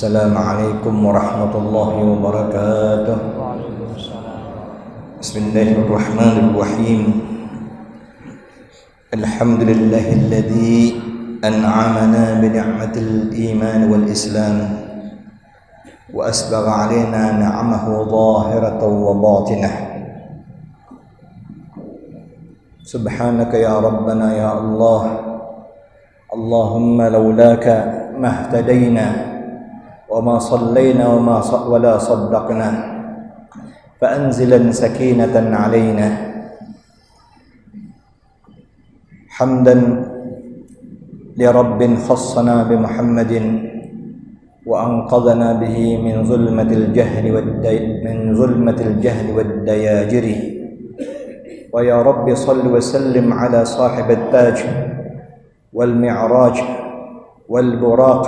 Assalamualaikum warahmatullahi wabarakatuh. Bismillahirrahmanirrahim. Alhamdulillahilladzi an'amana bi ni'matil iman wal islam wa asbagha 'alaina ni'amahu zahiratan wa batinah. Subhanaka ya rabbana ya Allah. Allahumma laulaka mahtadaina وما صلينا ولا صدقنا فأنزلا سكينة علينا حمدا لرب خصنا بمحمد وأنقذنا به من ظلمة الجهل والدياجر ويا رب صل وسلم على صاحب التاج والمعراج والبراق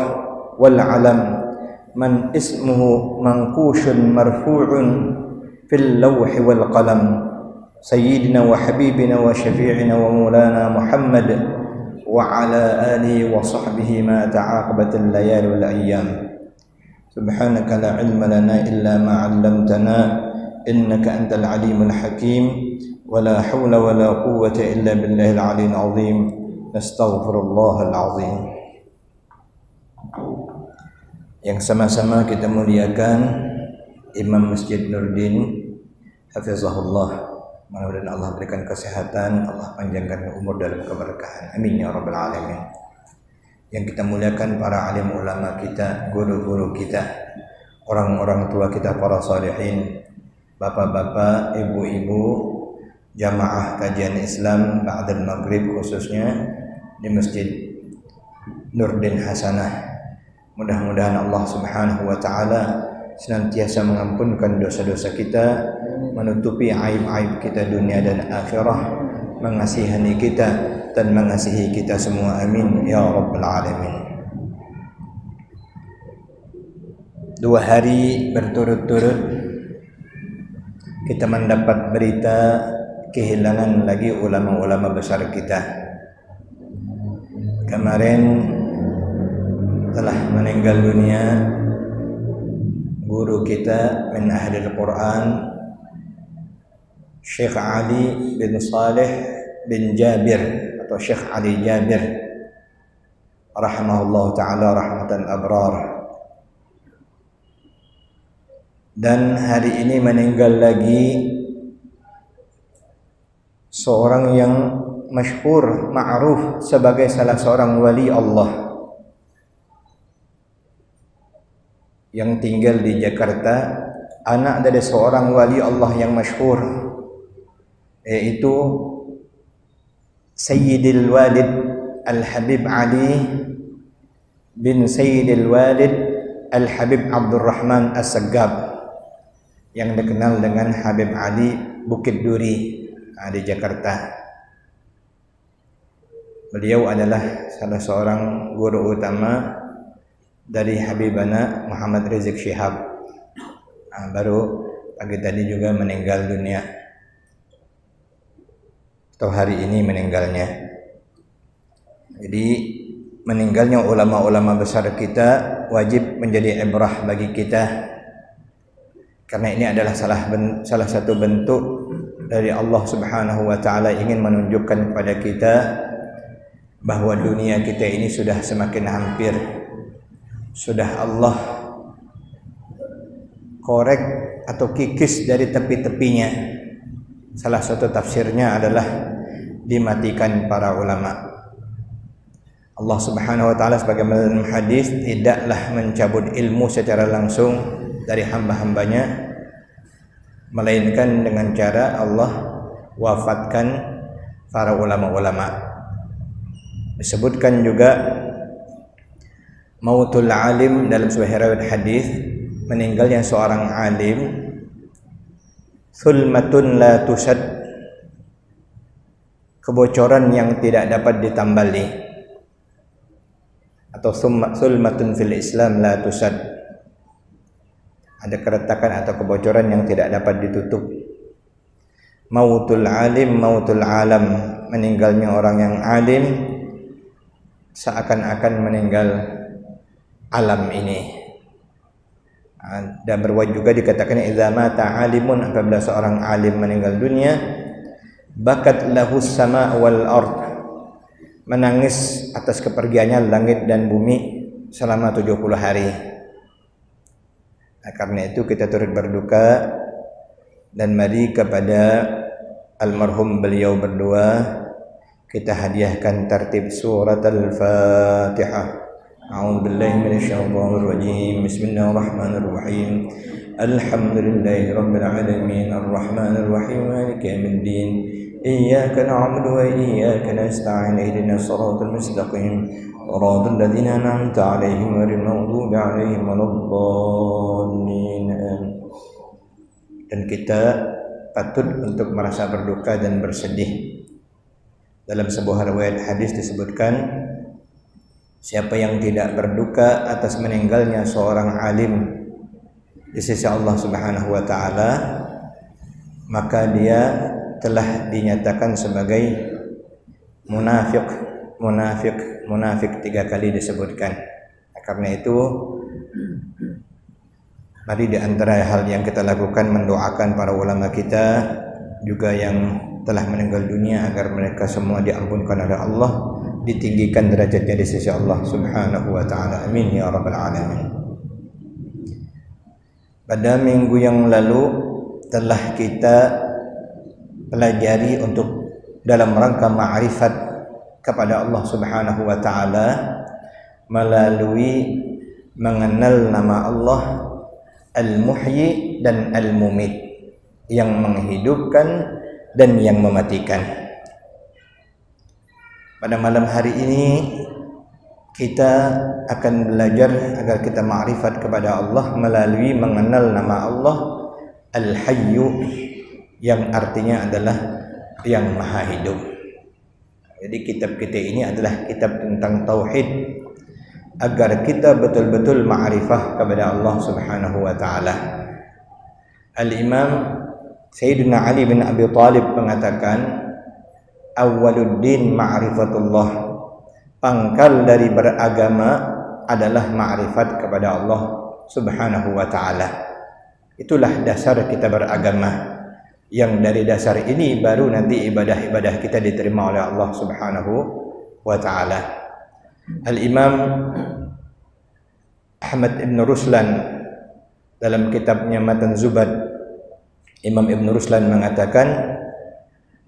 والعلم من اسمه منقوش مرفوع في اللوح والقلم سيدنا وحبيبنا وشفيعنا ومولانا محمد وعلى آله وصحبه ما تعاقبت الليالي والأيام. سبحانك لا علم لنا إلا ما علمتنا إنك أنت العليم الحكيم ولا حول ولا قوة إلا بالله العلي العظيم. نستغفر الله العظيم. Yang sama-sama kita muliakan Imam Masjid Nurdin hafizahullah. Mudah-mudahan Allah berikan kesehatan, Allah panjangkan umur dalam keberkahan. Amin ya rabbal alamin. Yang kita muliakan para alim ulama kita, guru-guru kita, orang-orang tua kita, para salihin, bapak-bapak, ibu-ibu, jamaah kajian Islam ba'dal maghrib khususnya di Masjid Nurdin Hasanah. Mudah-mudahan Allah Subhanahu wa taala senantiasa mengampunkan dosa-dosa kita, menutupi aib-aib kita dunia dan akhirah, mengasihani kita dan mengasihi kita semua. Amin ya rabbal alamin. 2 hari berturut-turut kita mendapat berita kehilangan lagi ulama-ulama besar kita. Kemarin telah meninggal dunia guru kita min ahlil Quran, Syekh Ali bin Saleh bin Jabir atau Syekh Ali Jabir rahimahullah ta'ala rahmatan abrar. Dan hari ini meninggal lagi seorang yang masyhur, ma'ruf sebagai salah seorang wali Allah yang tinggal di Jakarta, anak dari seorang wali Allah yang masyhur, yaitu Sayyidil Walid Al-Habib Ali bin Sayyidil Walid Al-Habib Abdurrahman As-Saggab, yang dikenal dengan Habib Ali Bukit Duri di Jakarta. Beliau adalah salah seorang guru utama dari Habibana Muhammad Rizik Syihab. Baru pagi tadi juga meninggal dunia, atau hari ini meninggalnya. Jadi meninggalnya ulama-ulama besar kita wajib menjadi ibrah bagi kita, karena ini adalah salah satu bentuk dari Allah Subhanahu wa taala ingin menunjukkan kepada kita bahwa dunia kita ini sudah semakin hampir, sudah Allah korek atau kikis dari tepi-tepinya. Salah satu tafsirnya adalah dimatikan para ulama. Allah Subhanahu wa taala sebagaimana dalam hadis tidaklah mencabut ilmu secara langsung dari hamba-hambanya, melainkan dengan cara Allah wafatkan para ulama-ulama. Disebutkan juga mautul alim dalam sebuah riwayat hadis, meninggalnya seorang alim, sulmatun la tusad, kebocoran yang tidak dapat ditambali, atau sulmatun fil Islam la tusad, ada keretakan atau kebocoran yang tidak dapat ditutup. Mautul alim, mautul alam, meninggalnya orang yang alim seakan-akan meninggal alam ini. Dan berwajib juga dikatakan idza mata alimun, apabila seorang alim meninggal dunia, bakat lahus sama wal ard, menangis atas kepergiannya langit dan bumi selama 70 hari. Karena itu kita turut berduka dan mari kepada almarhum beliau berdua kita hadiahkan tertib surat Al-Fatihah. A'udzu billahi minasyaitonir rajim. Bismillahirrahmanirrahim. Alhamdulillahirabbil alamin arrahmanir rahim maliki yaumiddin. Iyyaka na'budu wa iyyaka nasta'in ihdinas siratal mustaqim. Shiratal ladzina an'amta 'alaihim ghairil maghdubi 'alaihim waladdallin. Dan kita patut untuk merasa berduka dan bersedih. Dalam sebuah riwayat hadis disebutkan, siapa yang tidak berduka atas meninggalnya seorang alim di sisi Allah Subhanahu wa taala, maka dia telah dinyatakan sebagai munafik. Munafik 3 kali disebutkan. Karena itu mari di antara hal yang kita lakukan mendoakan para ulama kita juga yang telah meninggal dunia agar mereka semua diampunkan oleh Allah, ditinggikan derajatnya di sisi Allah Subhanahu wa taala. Amin ya rabbal alamin. Pada minggu yang lalu telah kita pelajari untuk dalam rangka ma'rifat kepada Allah Subhanahu wa taala melalui mengenal nama Allah Al-Muhyi dan Al-Mumit, yang menghidupkan dan yang mematikan. Pada malam hari ini kita akan belajar agar kita ma'rifat kepada Allah melalui mengenal nama Allah Al-Hayyu, yang artinya adalah yang maha hidup. Jadi kitab kita ini adalah kitab tentang tauhid, agar kita betul-betul ma'rifah kepada Allah Subhanahu wa taala. Al-Imam Sayyidina Ali bin Abi Thalib mengatakan, awwaluddin ma'rifatullah, pangkal dari beragama adalah ma'rifat kepada Allah Subhanahu wa taala. Itulah dasar kita beragama, yang dari dasar ini baru nanti ibadah-ibadah kita diterima oleh Allah Subhanahu wa taala. Al-Imam Ahmad Ibn Ruslan dalam kitabnya Matan Zubad, Imam Ibn Ruslan mengatakan,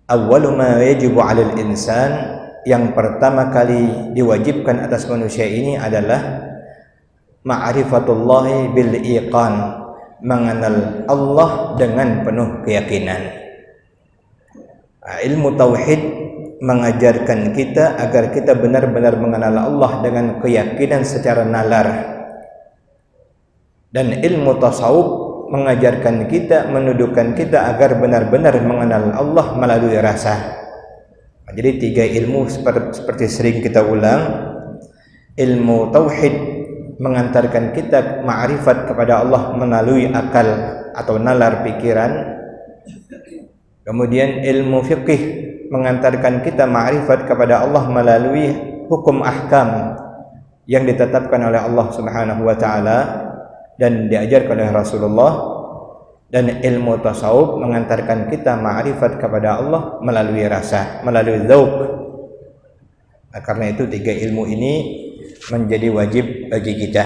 awwalu ma yajibu 'alal insan, yang pertama kali diwajibkan atas manusia ini adalah ma'rifatullahi bil iqan, mengenal Allah dengan penuh keyakinan. Ilmu tauhid mengajarkan kita agar kita benar-benar mengenal Allah dengan keyakinan secara nalar. Dan ilmu tasawuf mengajarkan kita, menundukkan kita agar benar-benar mengenal Allah melalui rasa. Jadi 3 ilmu seperti sering kita ulang. Ilmu tauhid mengantarkan kita ma'rifat kepada Allah melalui akal atau nalar pikiran. Kemudian ilmu fiqih mengantarkan kita ma'rifat kepada Allah melalui hukum ahkam yang ditetapkan oleh Allah Subhanahu wa taala dan diajarkan oleh Rasulullah. Dan ilmu tasawuf mengantarkan kita ma'rifat kepada Allah melalui rasa, melalui dzauq. Nah, karena itu 3 ilmu ini menjadi wajib bagi kita.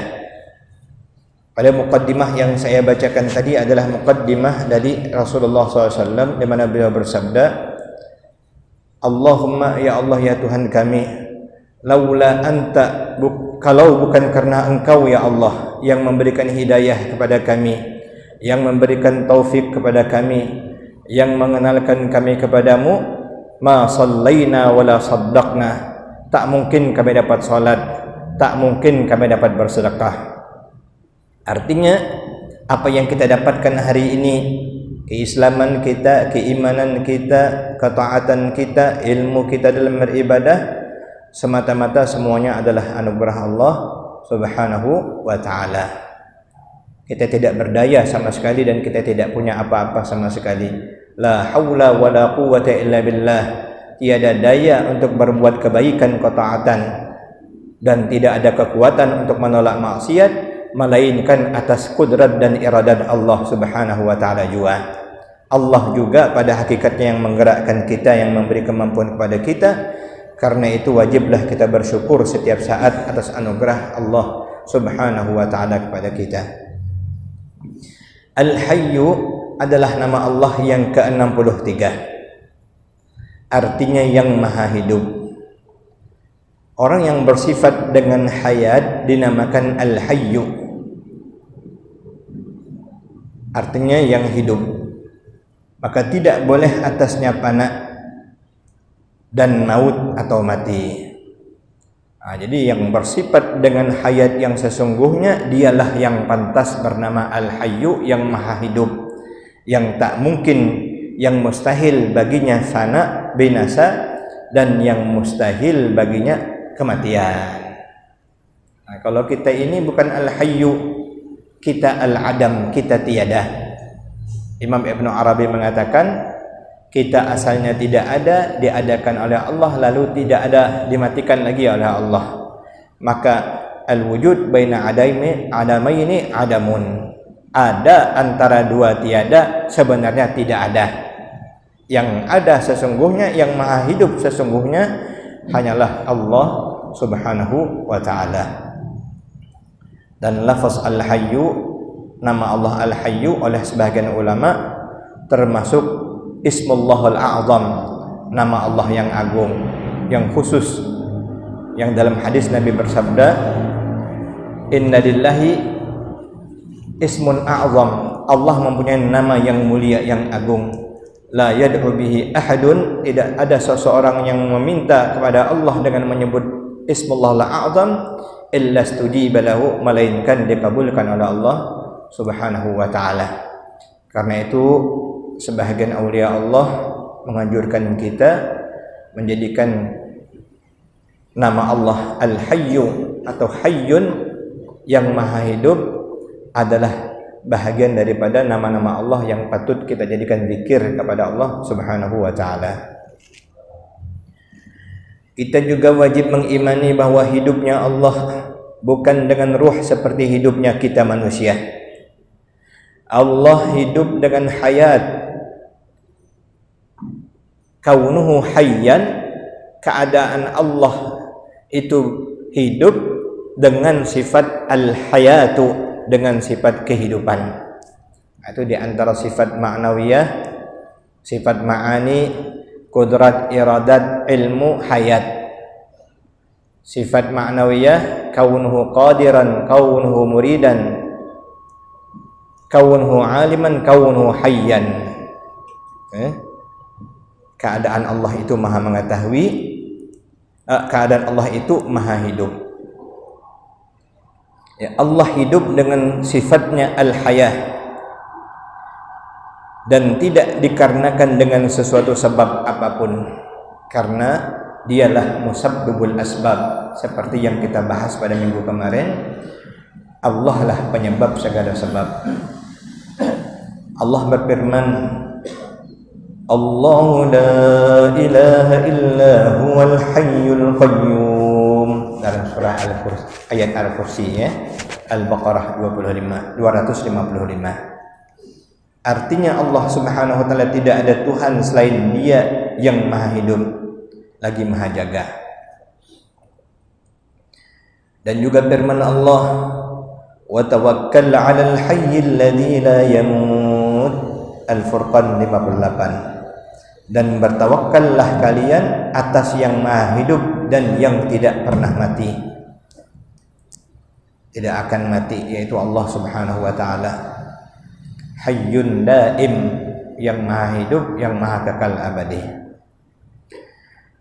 Pada muqaddimah yang saya bacakan tadi adalah muqaddimah dari Rasulullah SAW, di mana beliau bersabda, Allahumma, ya Allah ya Tuhan kami, laula anta, kalau bukan karena Engkau ya Allah yang memberikan hidayah kepada kami, yang memberikan taufik kepada kami, yang mengenalkan kami kepadamu, ma sallaina wala saddaqna, tak mungkin kami dapat salat, tak mungkin kami dapat bersedekah. Artinya apa yang kita dapatkan hari ini, keislaman kita, keimanan kita, ketaatan kita, ilmu kita dalam beribadah, semata-mata semuanya adalah anugerah Allah Subhanahu wa taala. Kita tidak berdaya sama sekali dan kita tidak punya apa-apa sama sekali. La haula wala quwwata illa billah. Tiada daya untuk berbuat kebaikan, ketaatan, dan tidak ada kekuatan untuk menolak maksiat melainkan atas kudrat dan iradat Allah Subhanahu wa taala juga. Allah juga pada hakikatnya yang menggerakkan kita, yang memberi kemampuan kepada kita. Karena itu wajiblah kita bersyukur setiap saat atas anugerah Allah Subhanahu wa taala kepada kita. Al-Hayyu adalah nama Allah yang ke-63. Artinya yang maha hidup. Orang yang bersifat dengan hayat dinamakan Al-Hayyu. Artinya yang hidup. Maka tidak boleh atasnya fana dan maut atau mati. Jadi yang bersifat dengan hayat yang sesungguhnya dialah yang pantas bernama Al-Hayyu, yang maha hidup, yang tak mungkin, yang mustahil baginya fana, binasa, dan yang mustahil baginya kematian. Kalau kita ini bukan Al-Hayyu, kita Al-Adam, kita tiada. Imam Ibn Arabi mengatakan, kita asalnya tidak ada, diadakan oleh Allah, lalu tidak ada, dimatikan lagi oleh Allah. Maka al-wujud baina adamaini adamun. Ada antara dua tiada, sebenarnya tidak ada. Yang ada sesungguhnya, yang maha hidup sesungguhnya hanyalah Allah Subhanahu wa ta'ala. Dan lafaz Al-Hayyu, nama Allah Al-Hayyu oleh sebagian ulama termasuk Ismullahul A'zam, nama Allah yang agung, yang khusus, yang dalam hadis Nabi bersabda, inna lillahi ismun a'zam, Allah mempunyai nama yang mulia, yang agung, la yad'u bihi ahadun, tidak ada seseorang yang meminta kepada Allah dengan menyebut Ismullahul A'zam illa stujiba lahu, melainkan dikabulkan oleh Allah Subhanahu wa ta'ala. Karena itu sebahagian aulia Allah menganjurkan kita menjadikan nama Allah Al-Hayyu atau Hayyun, yang maha hidup, adalah bahagian daripada nama-nama Allah yang patut kita jadikan zikir kepada Allah Subhanahu wa ta'ala. Kita juga wajib mengimani bahwa hidupnya Allah bukan dengan ruh seperti hidupnya kita manusia. Allah hidup dengan hayat, kaunuhu hayyan, keadaan Allah itu hidup dengan sifat al-hayatu, dengan sifat kehidupan. Itu di antara sifat ma'nawiyah, sifat ma'ani, kudrat, iradat, ilmu, hayat. Sifat ma'nawiyah, kaunuhu qadiran, kaunuhu muridan, kaunuhu aliman, kaunuhu hayyan. Keadaan Allah itu maha mengetahui, keadaan Allah itu maha hidup. Ya, Allah hidup dengan sifatnya al-hayah, dan tidak dikarenakan dengan sesuatu sebab apapun, karena dialah musabbibul asbab, seperti yang kita bahas pada minggu kemarin. Allah lah penyebab segala sebab. Allah berfirman, Allahu la ilaha illa huwal hayyul qayyum, dalam surah Al-Kursi, ayat Al-Kursi ya, Al-Baqarah 255. Artinya Allah Subhanahu wa ta'ala tidak ada Tuhan selain Dia yang maha hidup lagi maha jaga. Dan juga firman Allah, wa tawakkal 'alal hayyil ladzi la yamut, Al-Furqan 58. Dan bertawakkallah kalian atas yang maha hidup dan yang tidak pernah mati, tidak akan mati, yaitu Allah Subhanahu wa ta'ala. Hayyun daim, yang maha hidup, yang maha kekal abadi.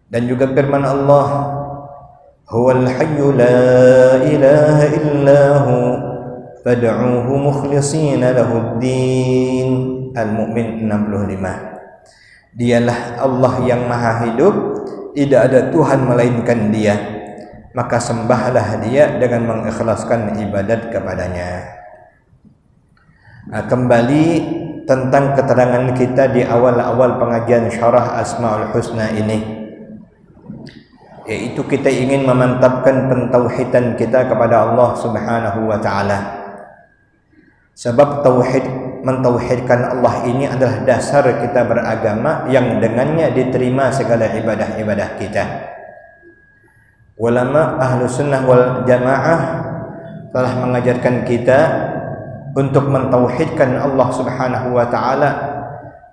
Dan juga firman Allah, huwal hayyu la ilaha illahu fad'uhu mukhlishina lahuddin, Al-Mu'min 65. Dialah Allah yang maha hidup, tidak ada Tuhan melainkan Dia, maka sembahlah Dia dengan mengikhlaskan ibadat kepadanya. Kembali tentang keterangan kita di awal-awal pengajian syarah Asmaul Husna ini, yaitu kita ingin memantapkan pentauhidan kita kepada Allah Subhanahu wa ta'ala. Sebab mentauhidkan Allah ini adalah dasar kita beragama yang dengannya diterima segala ibadah-ibadah kita. Ulama ahlu sunnah wal jamaah telah mengajarkan kita untuk mentauhidkan Allah subhanahu wa ta'ala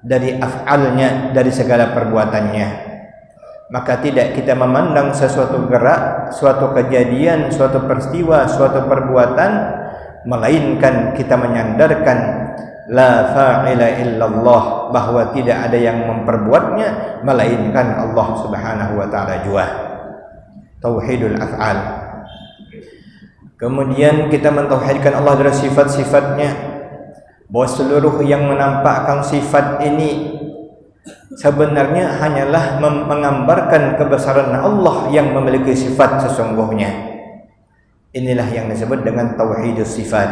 dari af'alnya, dari segala perbuatannya. Maka tidak kita memandang sesuatu gerak, suatu kejadian, suatu peristiwa, suatu perbuatan, melainkan kita menyandarkan la fa'ila illallah, bahwa tidak ada yang memperbuatnya melainkan Allah subhanahu wa ta'ala jua. Tauhidul af'al. Kemudian kita mentauhidkan Allah dari sifat-sifatnya, bahwa seluruh yang menampakkan sifat ini sebenarnya hanyalah menggambarkan kebesaran Allah yang memiliki sifat sesungguhnya. Inilah yang disebut dengan tauhidus sifat.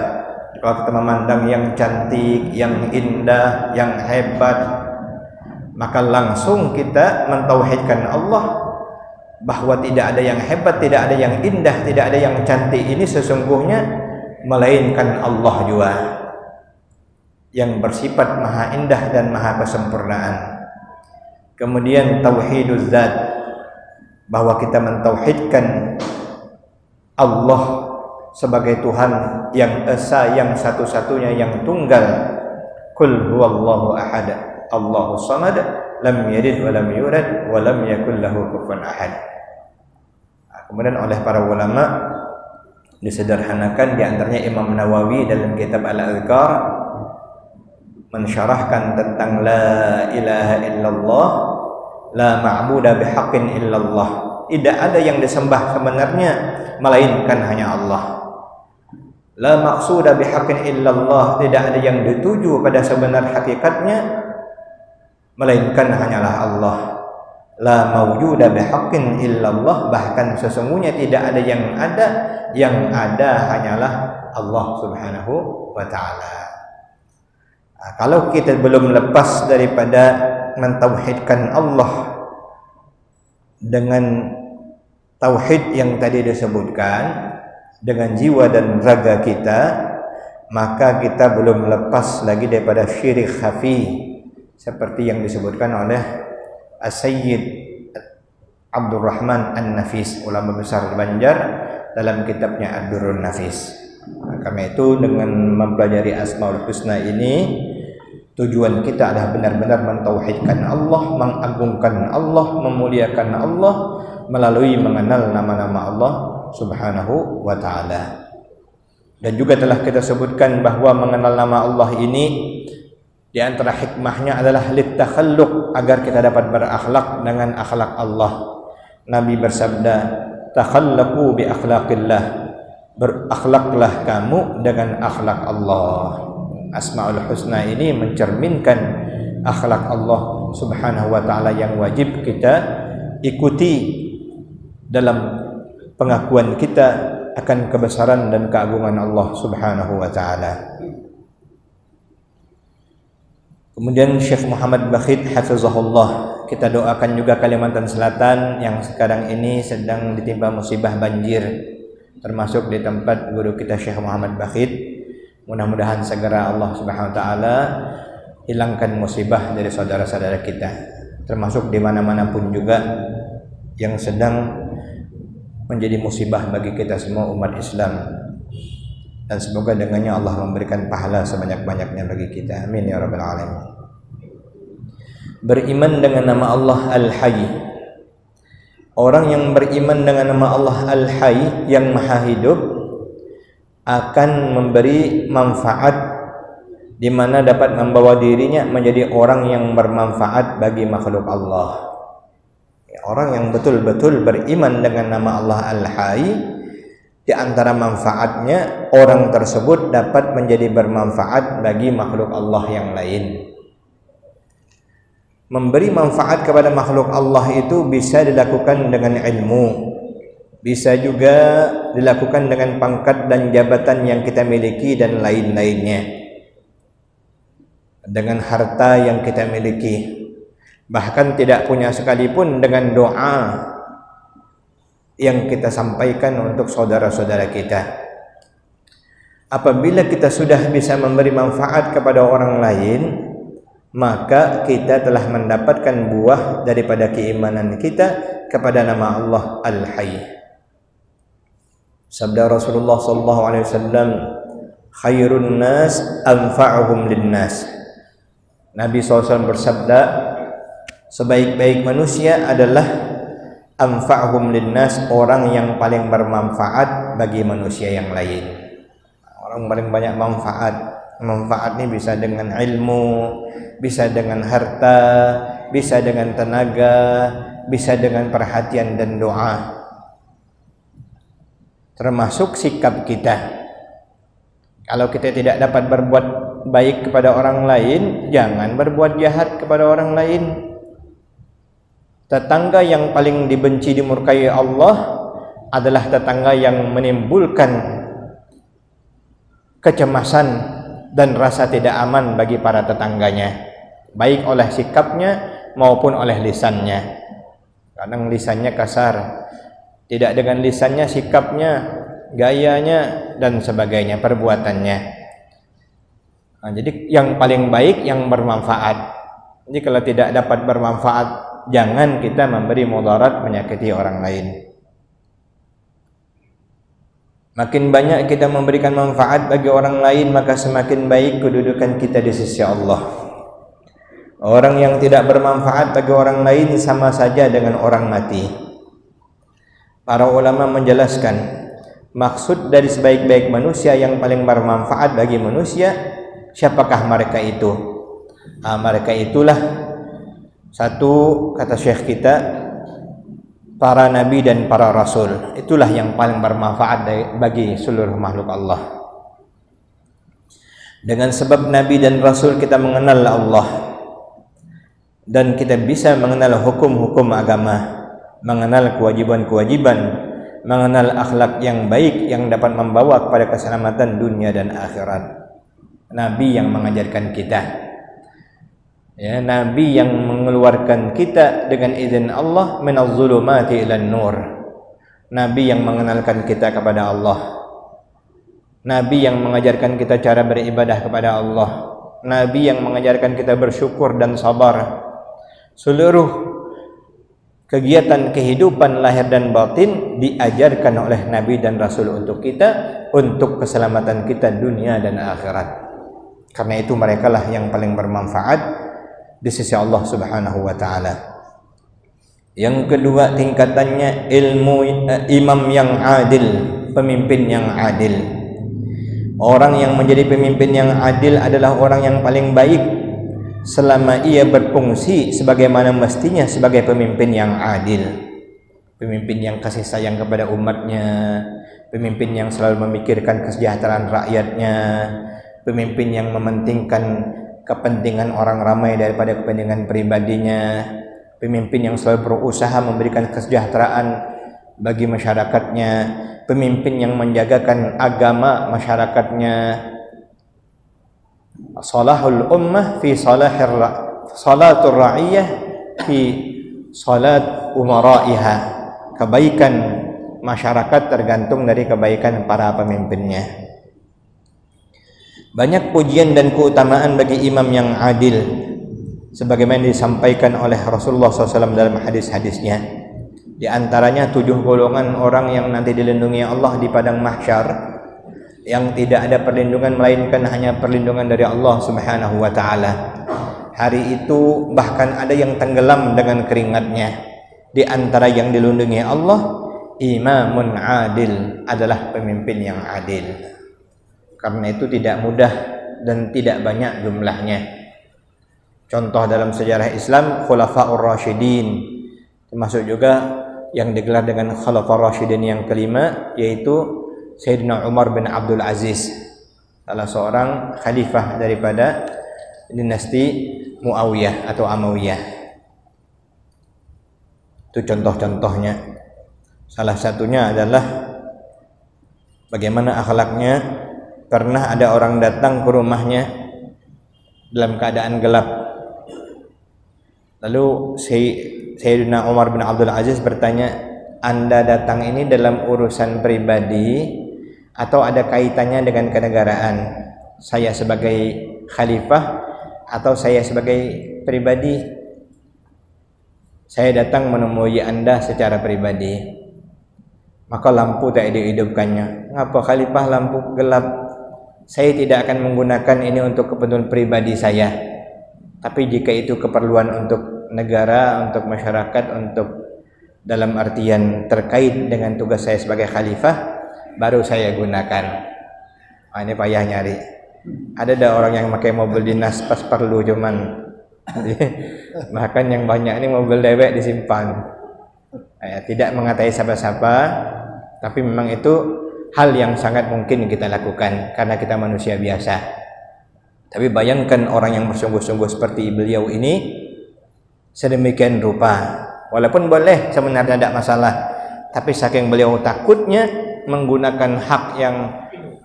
Kalau kita memandang yang cantik, yang indah, yang hebat, maka langsung kita mentauhidkan Allah, bahwa tidak ada yang hebat, tidak ada yang indah, tidak ada yang cantik ini sesungguhnya melainkan Allah jua, yang bersifat maha indah dan maha kesempurnaan. Kemudian tauhiduz zat, bahwa kita mentauhidkan Allah sebagai Tuhan yang esa, yang satu-satunya, yang tunggal. Qul huwallahu ahad, Allahu samad, lam yalid wa lam yulad wa lam yakul lahu kufuwan ahad. Kemudian oleh para ulama disederhanakan, di antaranya Imam Nawawi dalam kitab Al-Adhkar mensyarahkan tentang la ilaha illallah, la ma'buda bihaqqin illallah. Tidak ada yang disembah sebenarnya melainkan hanya Allah. La maqsuda bihaqqin illallah, tidak ada yang dituju pada sebenar hakikatnya melainkan hanyalah Allah. La mawjuda bihaqqin illallah, bahkan sesungguhnya tidak ada yang ada hanyalah Allah subhanahu wa ta'ala. Kalau kita belum lepas daripada mentauhidkan Allah dengan tauhid yang tadi disebutkan, dengan jiwa dan raga kita, maka kita belum lepas lagi daripada syirik khafi, seperti yang disebutkan oleh As-Sayyid Abdurrahman An-Nafis, ulama besar Banjar, dalam kitabnya Ad-Durrun Nafis. Karena itu dengan mempelajari Asmaul Husna ini, tujuan kita adalah benar-benar mentauhidkan Allah, mengagungkan Allah, memuliakan Allah melalui mengenal nama-nama Allah subhanahu wa ta'ala. Dan juga telah kita sebutkan bahwa mengenal nama Allah ini di antara hikmahnya adalah litakhalluq, agar kita dapat berakhlak dengan akhlak Allah. Nabi bersabda, takhallaqu bi akhlaqillah, berakhlaklah kamu dengan akhlak Allah. Asmaul Husna ini mencerminkan akhlak Allah subhanahu wa ta'ala yang wajib kita ikuti dalam pengakuan kita akan kebesaran dan keagungan Allah subhanahu wa ta'ala. Kemudian Syekh Muhammad Bakhit hafizahullah, kita doakan juga Kalimantan Selatan yang sekarang ini sedang ditimpa musibah banjir, termasuk di tempat guru kita Syekh Muhammad Bakhit. Mudah-mudahan segera Allah subhanahu wa ta'ala hilangkan musibah dari saudara-saudara kita, termasuk di mana-mana pun juga yang sedang menjadi musibah bagi kita semua umat Islam. Dan semoga dengannya Allah memberikan pahala sebanyak-banyaknya bagi kita. Amin ya rabbal alamin. Beriman dengan nama Allah Al-Hayy. Orang yang beriman dengan nama Allah Al-Hayy yang maha hidup akan memberi manfaat, di mana dapat membawa dirinya menjadi orang yang bermanfaat bagi makhluk Allah. Orang yang betul-betul beriman dengan nama Allah Al-Hayy, di antara manfaatnya orang tersebut dapat menjadi bermanfaat bagi makhluk Allah yang lain. Memberi manfaat kepada makhluk Allah itu bisa dilakukan dengan ilmu, bisa juga dilakukan dengan pangkat dan jabatan yang kita miliki dan lain-lainnya, dengan harta yang kita miliki, bahkan tidak punya sekalipun dengan doa yang kita sampaikan untuk saudara-saudara kita. apabila kita sudah bisa memberi manfaat kepada orang lain, maka kita telah mendapatkan buah daripada keimanan kita kepada nama Allah Al-Hayy. Sabda Rasulullah SAW, khairun nas anfa'uhum linnas. Nabi SAW bersabda, sebaik-baik manusia adalah anfa'uhum linnas, orang yang paling bermanfaat bagi manusia yang lain. Orang paling banyak manfaat. Manfaat ini bisa dengan ilmu, bisa dengan harta, bisa dengan tenaga, bisa dengan perhatian dan doa. Termasuk sikap kita. Kalau kita tidak dapat berbuat baik kepada orang lain, jangan berbuat jahat kepada orang lain. Tetangga yang paling dibenci, dimurkai Allah adalah tetangga yang menimbulkan kecemasan dan rasa tidak aman bagi para tetangganya, baik oleh sikapnya maupun oleh lisannya. Kadang lisannya kasar, tidak dengan lisannya, sikapnya, gayanya, dan sebagainya, perbuatannya. Nah, jadi yang paling baik yang bermanfaat. Jadi kalau tidak dapat bermanfaat, jangan kita memberi mudarat, menyakiti orang lain. Makin banyak kita memberikan manfaat bagi orang lain, maka semakin baik kedudukan kita di sisi Allah. Orang yang tidak bermanfaat bagi orang lain sama saja dengan orang mati. Para ulama menjelaskan, maksud dari sebaik-baik manusia yang paling bermanfaat bagi manusia, siapakah mereka itu? Mereka itulah, satu, kata syekh kita, para nabi dan para rasul. Itulah yang paling bermanfaat bagi seluruh makhluk Allah. Dengan sebab nabi dan rasul kita mengenal Allah, dan kita bisa mengenal hukum-hukum agama, mengenal kewajiban-kewajiban, mengenal akhlak yang baik yang dapat membawa kepada keselamatan dunia dan akhirat. Nabi yang mengajarkan kita, ya, Nabi yang mengeluarkan kita dengan izin Allah minaz zulumati ilan nur. Nabi yang mengenalkan kita kepada Allah. Nabi yang mengajarkan kita cara beribadah kepada Allah. Nabi yang mengajarkan kita bersyukur dan sabar. Seluruh kegiatan kehidupan lahir dan batin diajarkan oleh Nabi dan Rasul untuk kita, untuk keselamatan kita dunia dan akhirat. Karena itu mereka lah yang paling bermanfaat di sisi Allah Subhanahu wa taala. Yang kedua tingkatannya imam yang adil, pemimpin yang adil. Orang yang menjadi pemimpin yang adil adalah orang yang paling baik selama ia berfungsi sebagaimana mestinya sebagai pemimpin yang adil. Pemimpin yang kasih sayang kepada umatnya, pemimpin yang selalu memikirkan kesejahteraan rakyatnya, pemimpin yang mementingkan kepentingan orang ramai daripada kepentingan pribadinya, pemimpin yang selalu berusaha memberikan kesejahteraan bagi masyarakatnya, pemimpin yang menjagakan agama masyarakatnya. Salahul ummah fi salatur ra'iyah fi salat umaraiha. Kebaikan masyarakat tergantung dari kebaikan para pemimpinnya. Banyak pujian dan keutamaan bagi imam yang adil, sebagaimana disampaikan oleh Rasulullah SAW dalam hadis-hadisnya. Di antaranya 7 golongan orang yang nanti dilindungi Allah di padang mahsyar, yang tidak ada perlindungan melainkan hanya perlindungan dari Allah Subhanahu wa taala. Hari itu bahkan ada yang tenggelam dengan keringatnya. Di antara yang dilindungi Allah, imamun adil, adalah pemimpin yang adil. Karena itu tidak mudah dan tidak banyak jumlahnya. Contoh dalam sejarah Islam, Khulafaur Rasyidin, termasuk juga yang digelar dengan Khulafaur Rasyidin yang kelima, yaitu Sayyidina Umar bin Abdul Aziz, salah seorang khalifah daripada dinasti Muawiyah atau Amawiyah. Itu contoh-contohnya. Salah satunya adalah bagaimana akhlaknya. Pernah ada orang datang ke rumahnya dalam keadaan gelap. Lalu Sayyidina Umar bin Abdul Aziz bertanya, Anda datang ini dalam urusan pribadi atau ada kaitannya dengan kenegaraan. Saya sebagai khalifah atau saya sebagai pribadi. Saya datang menemui Anda secara pribadi, maka lampu tak dihidupkannya. Ngapa khalifah lampu gelap? Saya tidak akan menggunakan ini untuk kepentingan pribadi saya. Tapi jika itu keperluan untuk negara, untuk masyarakat, untuk dalam artian terkait dengan tugas saya sebagai khalifah, baru saya gunakan. Ini payah nyari. Ada orang yang pakai mobil dinas pas perlu cuman. Bahkan yang banyak ini mobil dewek disimpan. Tidak mengatai siapa-siapa, tapi memang itu hal yang sangat mungkin kita lakukan karena kita manusia biasa. Tapi bayangkan orang yang bersungguh-sungguh seperti beliau ini sedemikian rupa. Walaupun boleh sebenarnya tidak masalah, tapi saking beliau takutnya menggunakan hak yang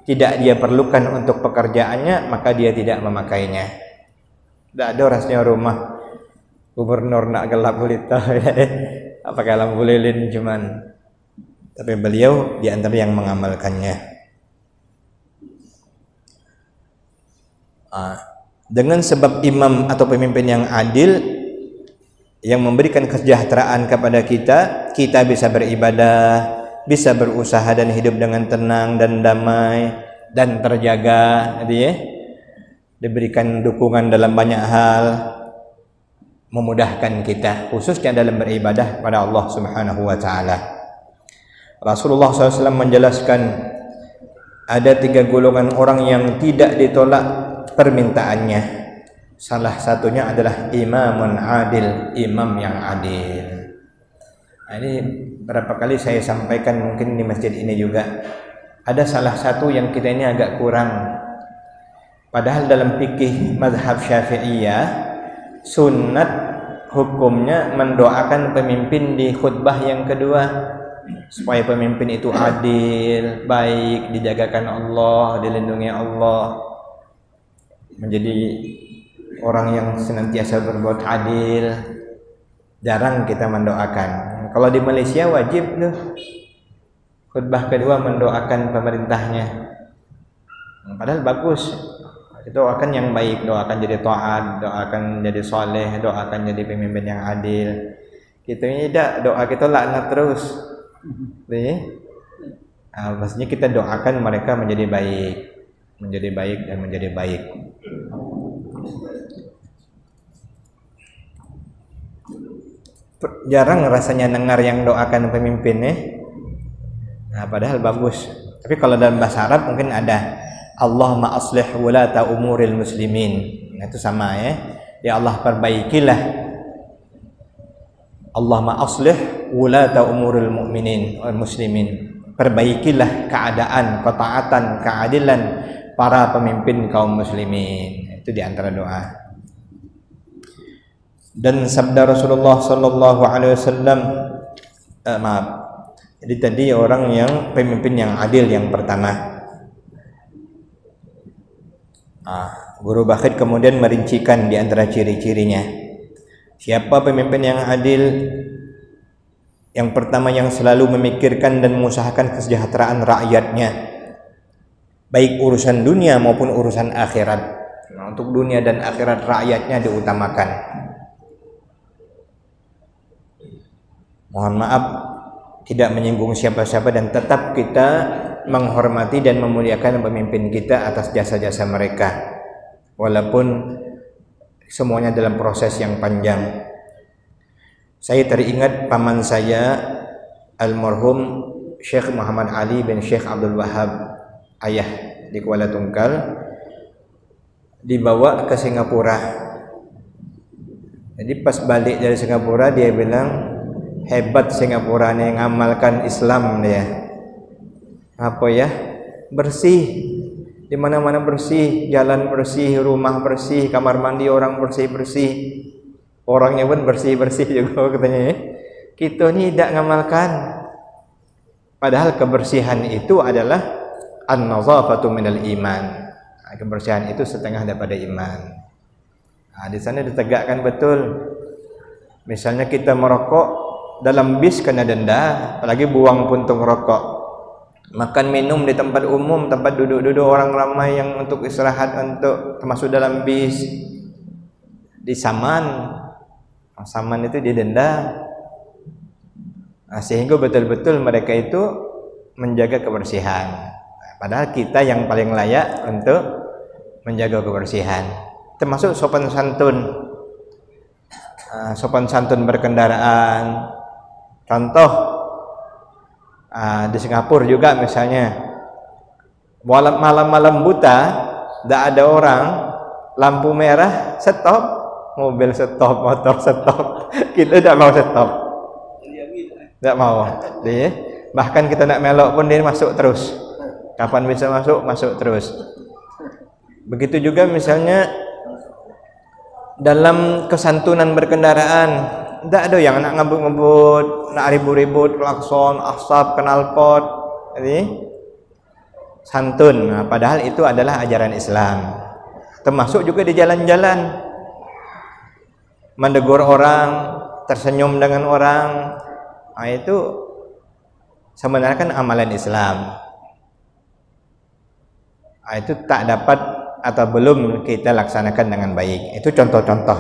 tidak dia perlukan untuk pekerjaannya, maka dia tidak memakainya. Tidak ada rasanya rumah gubernur nak gelap gulita, apakah lampu lilin cuman. Tapi beliau di antara yang mengamalkannya. Dengan sebab imam atau pemimpin yang adil yang memberikan kesejahteraan kepada kita, kita bisa beribadah, bisa berusaha dan hidup dengan tenang dan damai dan terjaga, diberikan dukungan dalam banyak hal, memudahkan kita khususnya dalam beribadah kepada Allah Subhanahu wa taala. Rasulullah SAW menjelaskan ada 3 golongan orang yang tidak ditolak permintaannya. Salah satunya adalah imamun adil, imam yang adil. Ini berapa kali saya sampaikan mungkin di masjid ini juga. Ada salah satu yang kita ini agak kurang. Padahal dalam fikih mazhab Syafi'iyah, sunnat hukumnya mendoakan pemimpin di khutbah yang kedua supaya pemimpin itu adil, baik, dijagakan Allah, dilindungi Allah, menjadi orang yang senantiasa berbuat adil. Jarang kita mendoakan. Kalau di Malaysia wajib tuh khutbah kedua mendoakan pemerintahnya. Padahal bagus. Doakan yang baik, doakan jadi taat, doakan jadi soleh, doakan jadi pemimpin yang adil. Kita ini tidak, doa kita laknat terus. Maksudnya kita doakan mereka menjadi baik, dan menjadi baik. Jarang rasanya dengar yang doakan pemimpin padahal bagus. Tapi kalau dalam bahasa Arab mungkin ada Allahumma aslih wulata umuril muslimin. Itu sama ya Allah perbaikilah, Allahumma aslih wulata umuril mu'minin wal muslimin. Perbaikilah keadaan, ketaatan, keadilan para pemimpin kaum muslimin. Itu di antara doa. Dan sabda Rasulullah sallallahu alaihi wasallam, jadi tadi orang yang pemimpin yang adil yang pertama. Guru Bakhit kemudian merincikan di antara ciri-cirinya. Siapa pemimpin yang adil? Yang pertama, yang selalu memikirkan dan mengusahakan kesejahteraan rakyatnya, baik urusan dunia maupun urusan akhirat. Untuk dunia dan akhirat rakyatnya diutamakan. Mohon maaf, tidak menyinggung siapa-siapa dan tetap kita menghormati dan memuliakan pemimpin kita atas jasa-jasa mereka, walaupun semuanya dalam proses yang panjang. Saya teringat paman saya almarhum Syekh Muhammad Ali bin Syekh Abdul Wahab, ayah di Kuala Tungkal, dibawa ke Singapura. Jadi pas balik dari Singapura dia bilang, hebat Singapura nih ngamalkan Islam dia. Apa ya? Bersih. Di mana-mana bersih, jalan bersih, rumah bersih, kamar mandi orang bersih-bersih. Orangnya pun bersih-bersih juga katanya. Kita ni tidak ngamalkan. Padahal kebersihan itu adalah an-nazafatu minal iman. Kebersihan itu setengah daripada iman. Di sana ditegakkan betul. Misalnya kita merokok dalam bis kena denda, apalagi buang puntung rokok. makan minum di tempat umum, tempat duduk-duduk orang ramai yang untuk istirahat, untuk termasuk dalam bis, disaman. Saman itu didenda. Sehingga betul-betul mereka itu menjaga kebersihan. Padahal kita yang paling layak untuk menjaga kebersihan. Termasuk sopan santun. Sopan santun berkendaraan. Contoh di Singapura juga misalnya, malam-malam buta, tidak ada orang, lampu merah stop. Mobil stop, motor stop, kita tidak mau stop, tidak mau. Bahkan kita nak melok pun dia masuk terus. Kapan bisa masuk, masuk terus. Begitu juga misalnya dalam kesantunan berkendaraan, tidak ada yang nak ngebut-ngebut, nak ribut-ribut, klakson, asap, knalpot. Jadi santun. Padahal itu adalah ajaran Islam. Termasuk juga di jalan-jalan. Mendegur orang, tersenyum dengan orang, itu sebenarnya kan amalan Islam. Itu tak dapat atau belum kita laksanakan dengan baik. Itu contoh-contoh.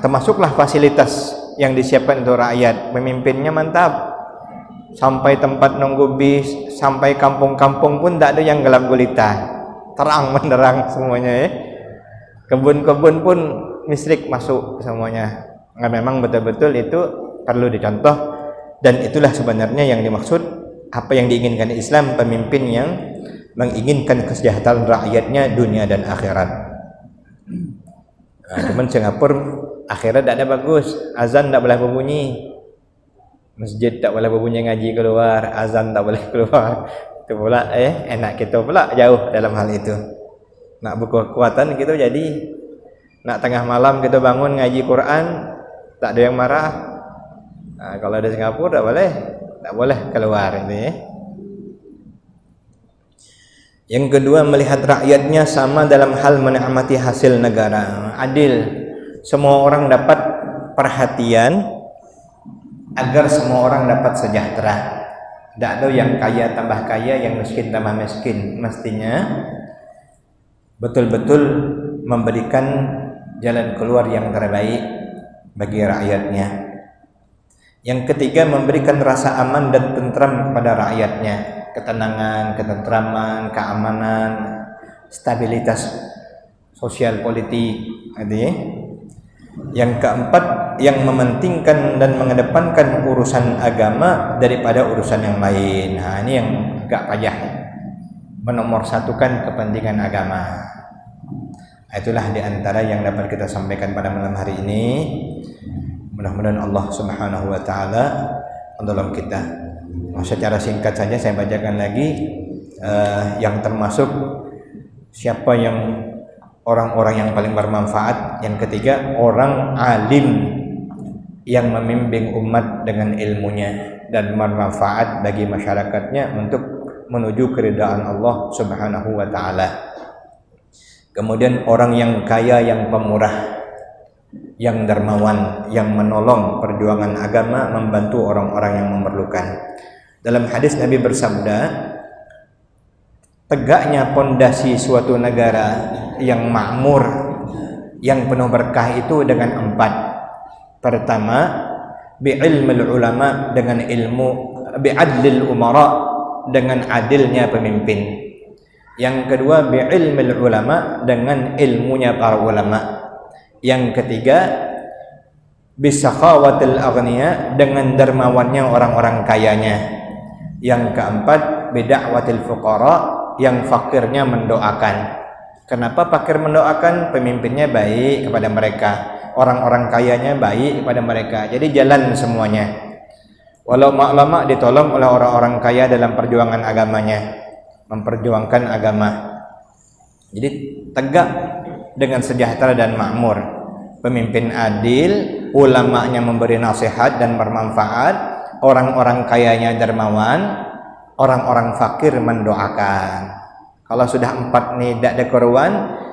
Termasuklah fasilitas yang disiapkan untuk rakyat. Pemimpinnya mantap. Sampai tempat nunggu bis, sampai kampung-kampung pun tak ada yang gelap gulita. Terang menderang semuanya. Kebun-kebun pun listrik masuk semuanya. Memang betul-betul itu perlu dicontoh, dan itulah sebenarnya yang dimaksud apa yang diinginkan Islam, pemimpin yang menginginkan kesejahteraan rakyatnya dunia dan akhirat. Cuman Singapura akhirat tak ada bagus, azan tak boleh berbunyi, masjid tak boleh berbunyi, ngaji keluar, azan tak boleh keluar. Itu pula enak kita pula jauh dalam hal itu. Nak berkekuatan kita jadi. Nak tengah malam kita bangun ngaji Quran, tak ada yang marah. Kalau di Singapura tak boleh keluar ini. Yang kedua, melihat rakyatnya sama dalam hal menikmati hasil negara, adil. Semua orang dapat perhatian agar semua orang dapat sejahtera. Tak ada yang kaya tambah kaya, yang miskin tambah miskin. Mestinya betul-betul memberikan jalan keluar yang terbaik bagi rakyatnya. Yang ketiga, memberikan rasa aman dan tentram kepada rakyatnya, ketenangan, ketentraman, keamanan, stabilitas sosial politik. Yang keempat, yang mementingkan dan mengedepankan urusan agama daripada urusan yang lain. Ini yang agak payah, menomorsatukan kepentingan agama. Itulah diantara yang dapat kita sampaikan pada malam hari ini. Mudah-mudahan Allah Subhanahu wa Ta'ala menolong kita. Secara singkat saja saya bacakan lagi yang termasuk siapa yang orang-orang yang paling bermanfaat. Yang ketiga, orang alim yang membimbing umat dengan ilmunya dan bermanfaat bagi masyarakatnya untuk menuju keridhaan Allah Subhanahu wa Ta'ala. Kemudian orang yang kaya, yang pemurah, yang dermawan, yang menolong perjuangan agama, membantu orang-orang yang memerlukan. Dalam hadis Nabi bersabda, tegaknya pondasi suatu negara yang makmur, yang penuh berkah itu dengan 4. Pertama, bi'ilmil ulama, dengan ilmu, bi'adlil umara, dengan adilnya pemimpin. Yang kedua, bi'ilmil ulama, dengan ilmunya para ulama. Yang ketiga, bisakhawatil aghniya, dengan dermawannya orang-orang kayanya. Yang keempat, bida'watil fuqara, yang fakirnya mendoakan. Kenapa fakir mendoakan? Pemimpinnya baik kepada mereka, orang-orang kayanya baik kepada mereka. Jadi jalan semuanya. Walau ulama ditolong oleh orang-orang kaya dalam perjuangan agamanya, memperjuangkan agama. Jadi tegak dengan sejahtera dan makmur. Pemimpin adil, ulamanya memberi nasihat dan bermanfaat, orang-orang kayanya dermawan, orang-orang fakir mendoakan. Kalau sudah 4 nih tidak ada keruan,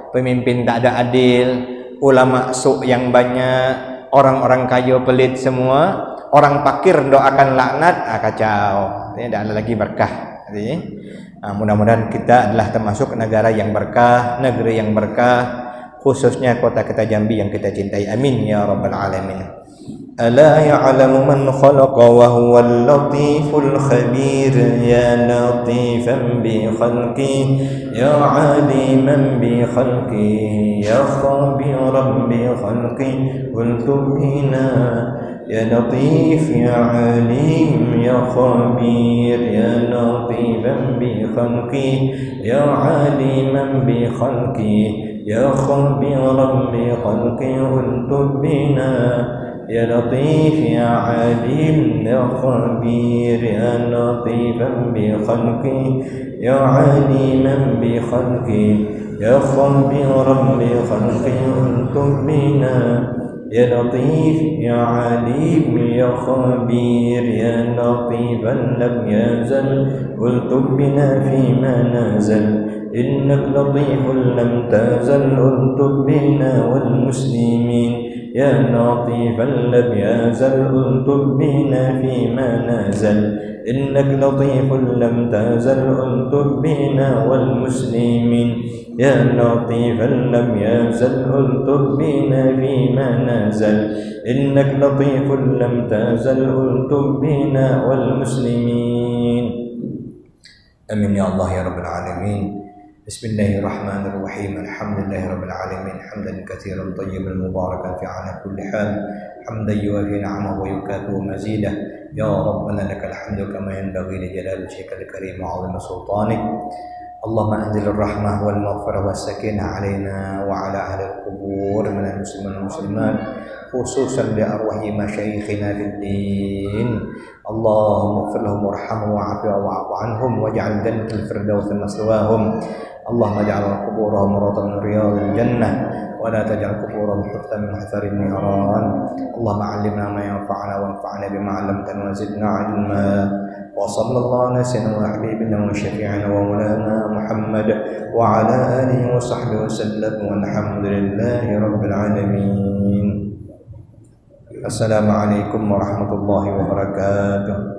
pemimpin tak ada adil, ulama su yang banyak, orang-orang kaya pelit semua, orang fakir doakan laknat, kacau. Ini tidak ada lagi berkah Jadi, mudah-mudahan kita adalah termasuk negara yang berkah, negeri yang berkah, khususnya kota kita Jambi yang kita cintai. Amin ya rabbal alamin. Ala ya'lamu man khalaqa wa huwal latiful khabir, ya latifan bi khalqi, ya aliman bi khalqi, ya khabiran bi khalqi, qultu bina ya latif ya alim ya khabir, ya latifan bi khalqi, ya aliman bi khalqi, ya khabiran bi khalqi, qultu bina ya latif ya alim ya khabir, ya latifan bi khalqi, ya aliman bi khalqi, ya khabiran bi khalqi, untub bina ya latif ya alim ya khabir, ya latifan lam yazal, untub bina fima nazal, innak latifun lam tazal, untub bina wal muslimin ya latifan lam yazal, untub bina fima nazal, innak latifun lam tazal, untub bina wal muslimin ya latifan lam yazal, untub bina fima nazal, innak latifun lam tazal, untub bina wal muslimin. Amin ya Allah ya rabbal alamin. Bismillahirrahmanirrahim. Alhamdulillahirabbil alamin, hamdan katsiran thayyiban mubarakan fi ala kulli hal, hamdan yuwafi ni'amahu wa yukafi mazidah. Ya rabbana lakal hamdu kama yanbaghi li jalali wajhikal karim wa 'azimi sultanik. Allahumma anzil ar-rahmah wal maghfirah was sakinah alaina wa ala ahli al-qubur min al-muslimin wal muslimat, khususan li arwahi masyayikhina fid din. Allahumma ighfir lahum warhamhum wa'fu anhum waj'al jannatal firdaus maswahum. Allahumma ja'al quburahum rawdatan min riyadil jannah wa la taj'al quburahum huftan min hatharin niran. Allahumma 'allimna ma yanfa'una wanfa'na bima 'allamtana wa zidna 'ilma. Wa sallallahu ala sayyidina wa habibina wa syafi'ina wa maulana Muhammad wa ala alihi wa sahbihi wa sallam, walhamdulillahi rabbil alamin. Assalamualaikum warahmatullahi wabarakatuh.